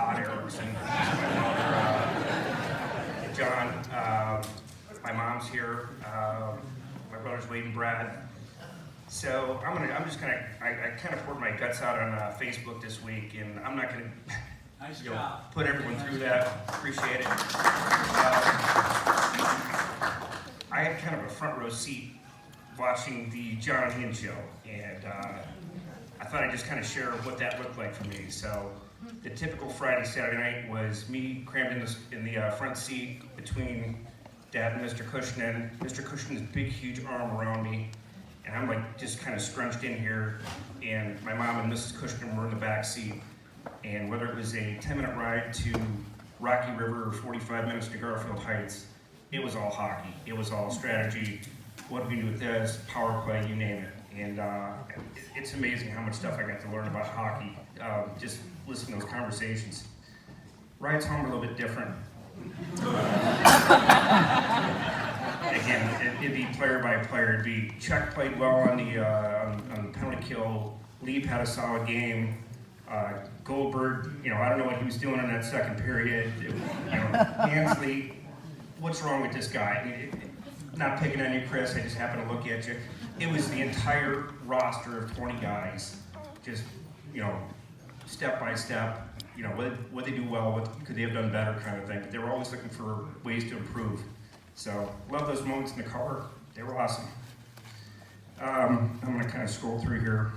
Todd Erickson. John, my mom's here. My brothers Wade and Brad. So I kind of poured my guts out on Facebook this week, and I'm not gonna put everyone through that. Appreciate it. I had kind of a front row seat watching the John and Ian show, and I thought I'd just kind of share what that looked like for me. So the typical Friday, Saturday night was me crammed in the front seat between Dad and Mr. Cushenan. Mr. Cushenan's big, huge arm around me, and I'm like just kind of scrunched in here, and my mom and Mrs. Cushenan were in the back seat. And whether it was a 10-minute ride to Rocky River or 45 minutes to Garfield Heights, it was all hockey. It was all strategy. What do we do with this? Power play, you name it. And it's amazing how much stuff I got to learn about hockey, just listening to those conversations. Rides home are a little bit different. Again, it'd be player by player. It'd be Chuck played well on the penalty kill. Leap had a solid game. Goldberg, I don't know what he was doing in that second period. Hansley, what's wrong with this guy? Not picking on you, Chris, I just happened to look at you. It was the entire roster of 20 guys, just, step by step, what they do well, what could they have done better kind of thing. But they were always looking for ways to improve. So, love those moments in the car. They were awesome. I'm gonna kind of scroll through here.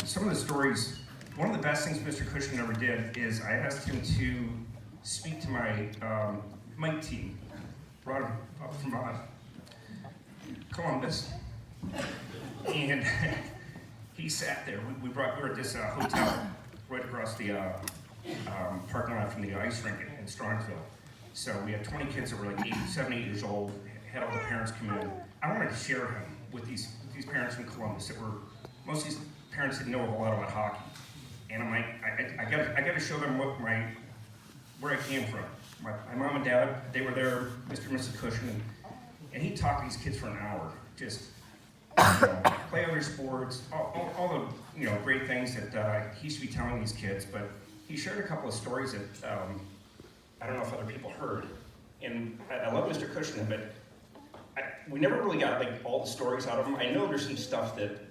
Some of the stories, one of the best things Mr. Cushenan ever did is I asked him to speak to my Mike team. Brought him up from Columbus, and he sat there. We were at this hotel right across the parking lot from the ice rink in Strongsville. So we had 20 kids that were like 7, 8 years old, had all the parents come in. I wanted to share him with these parents in Columbus that were, most of these parents didn't know a lot about hockey. And I'm like, I got to show them where I came from. My mom and dad, they were there, Mr. and Mrs. Cushenan, and he talked to these kids for an hour. Just play other sports, all the great things that he should be telling these kids. But he shared a couple of stories that I don't know if other people heard. And I love Mr. Cushenan, but we never really got all the stories out of him. I know there's some stuff that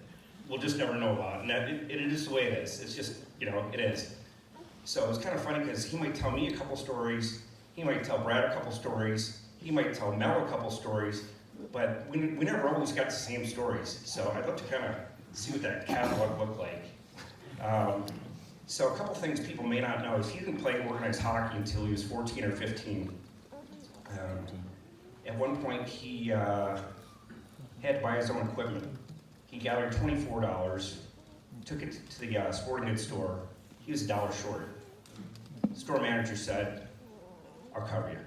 we'll just never know about, and it is the way it is. It's just it is. So it was kind of funny because he might tell me a couple stories. He might tell Brad a couple stories. He might tell Mel a couple stories, but we never always got the same stories. So I'd love to kind of see what that catalog looked like. So a couple things people may not know is he didn't play organized hockey until he was 14 or 15. At one point, he had to buy his own equipment. He gathered $24, took it to the sporting goods store. He was $1 short. The store manager said, "I'll cover you."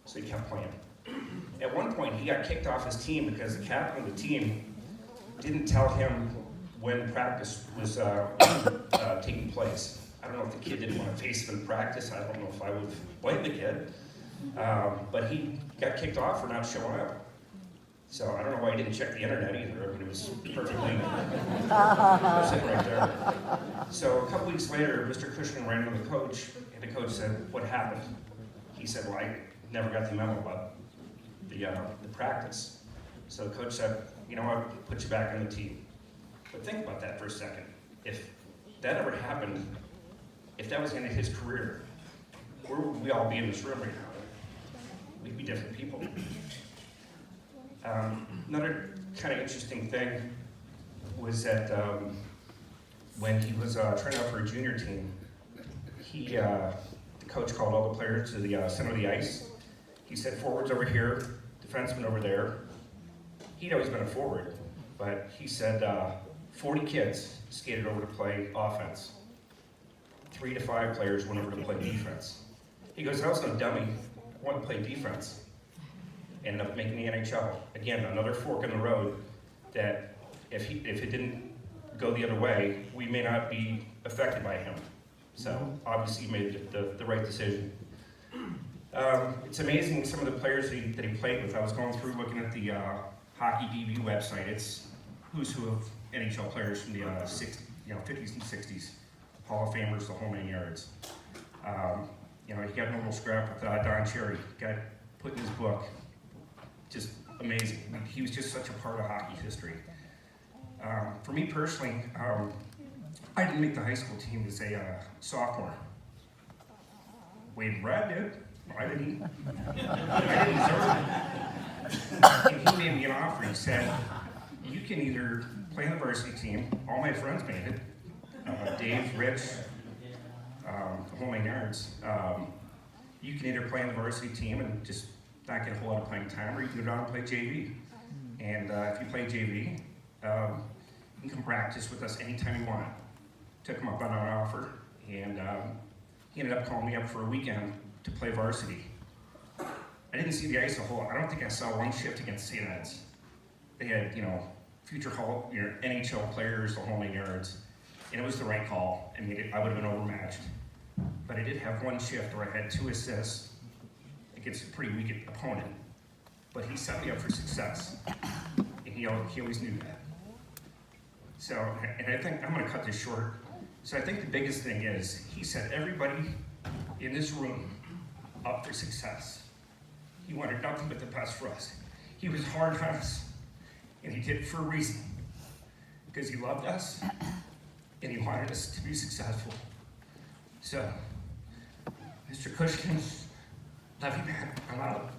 So he kept playing. At one point, he got kicked off his team because the captain of the team didn't tell him when practice was taking place. I don't know if the kid didn't want to face him in practice. I don't know if I would blame the kid. But he got kicked off for not showing up. So I don't know why he didn't check the internet either. I mean, it was perfectly sitting right there. So a couple weeks later, Mr. Cushenan ran into the coach, and the coach said, "What happened?" He said, "Well, I never got the memo about the practice." So the coach said, "You know what, put you back on the team." But think about that for a second. If that ever happened, if that was the end of his career, where would we all be in this room right now? We'd be different people. Another kind of interesting thing was that when he was trying out for a junior team, the coach called all the players to the center of the ice. He said, "Forwards over here, defensemen over there." He'd always been a forward, but he said 40 kids skated over to play offense. 3 to 5 players went over to play defense. He goes, "I was no dummy, I wanted to play defense." Ended up making the NHL. Again, another fork in the road that if it didn't go the other way, we may not be affected by him. So obviously he made the right decision. It's amazing some of the players that he played with. I was going through looking at the Hockey DB website. It's who's who of NHL players from the 50s and 60s. Hall of Famers, the whole 9 yards. You know, he got in a little scrap with Don Cherry, got put in his book. Just amazing. I mean, he was just such a part of hockey history. For me personally, I didn't make the high school team as a sophomore. Wade and Brad did. I didn't. I didn't deserve it. And he made me an offer. He said, you can either play on the varsity team. All my friends made it. Dave, Rich, the whole 9 yards. You can either play on the varsity team and just not get a whole lot of playing time, or you can go down and play JV. And if you play JV, you can come practice with us anytime you want. Took him up on an offer, and he ended up calling me up for a weekend to play varsity. I didn't see the ice a whole lot. I don't think I saw one shift against St. Ed's. They had, you know, future Hall, you know, NHL players, the whole 9 yards, and it was the right call. I mean, I would have been overmatched. But I did have one shift where I had 2 assists against a pretty weak opponent. But he set me up for success, and he always knew that. So, and I think, I'm gonna cut this short. So I think the biggest thing is, he set everybody in this room up for success. He wanted nothing but the best for us. He was hard on us, and he did it for a reason. Because he loved us, and he wanted us to be successful. So, Mr. Cushenan, love you, man. I'm out.